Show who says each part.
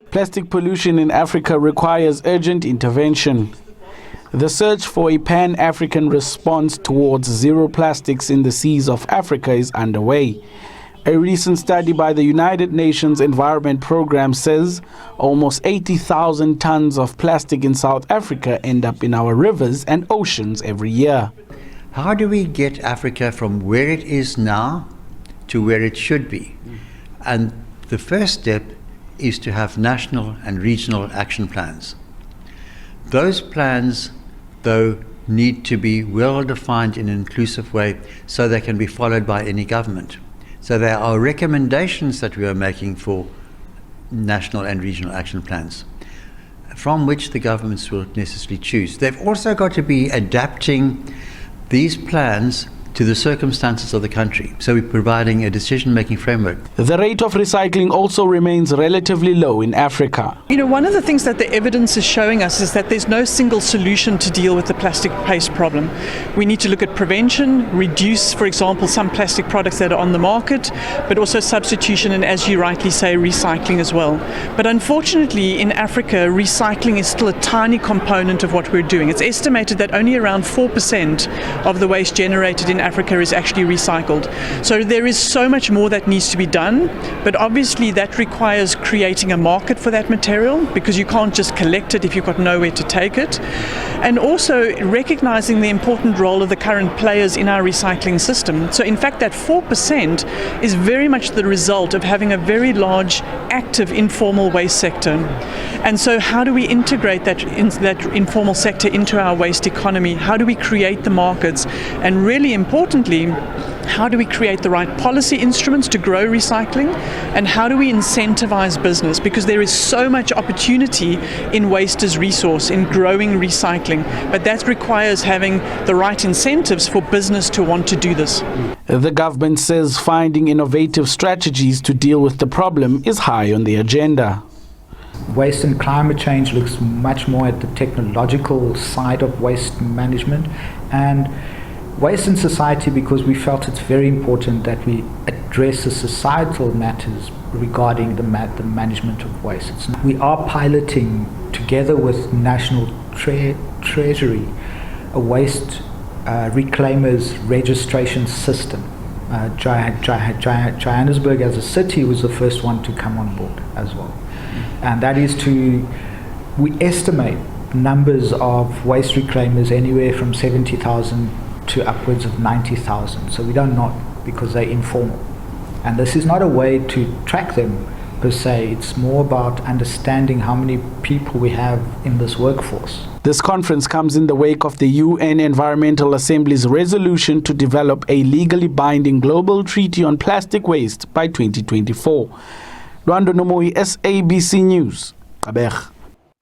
Speaker 1: Plastic pollution in Africa requires urgent intervention. The search for a pan-African response towards zero plastics in the seas of Africa is underway. A recent study by the United Nations Environment Programme says almost 80,000 tons of plastic in South Africa end up in our rivers and oceans every year.
Speaker 2: How do we get Africa from where it is now to where it should be? And the first step is to have national and regional action plans. Those plans, though, need to be well defined in an inclusive way so they can be followed by any government. So there are recommendations that we are making for national and regional action plans, from which the governments will necessarily choose. They've also got to be adapting these plans to the circumstances of the country. So we're providing a decision-making framework.
Speaker 1: The rate of recycling also remains relatively low in Africa.
Speaker 3: You know, one of the things that the evidence is showing us is that there's no single solution to deal with the plastic waste problem. We need to look at prevention, reduce, for example, some plastic products that are on the market, but also substitution and, as you rightly say, recycling as well. But unfortunately, in Africa, recycling is still a tiny component of what we're doing. It's estimated that only around 4% of the waste generated in Africa is actually recycled. So there is so much more that needs to be done, but obviously that requires creating a market for that material, because you can't just collect it if you've got nowhere to take it. And also recognizing the important role of the current players in our recycling system. So in fact that 4% is very much the result of having a very large active informal waste sector. And so how do we integrate that informal sector into our waste economy? How do we create the markets? And really importantly, how do we create the right policy instruments to grow recycling? And how do we incentivize business? Because there is so much opportunity in waste as resource, in growing recycling. But that requires having the right incentives for business to want to do this.
Speaker 1: The government says finding innovative strategies to deal with the problem is high on the agenda.
Speaker 4: Waste and climate change looks much more at the technological side of waste management, and waste in society, because we felt it's very important that we address the societal matters regarding the management of waste. We are piloting, together with National Treasury, a waste reclaimers registration system. Johannesburg as a city was the first one to come on board as well. And that is we estimate numbers of waste reclaimers anywhere from 70,000 to upwards of 90,000. So we don't know, because they're informal. And this is not a way to track them per se. It's more about understanding how many people we have in this workforce.
Speaker 1: This conference comes in the wake of the UN Environmental Assembly's resolution to develop a legally binding global treaty on plastic waste by 2024. Lwando Nomoi, SABC News, Kabeg.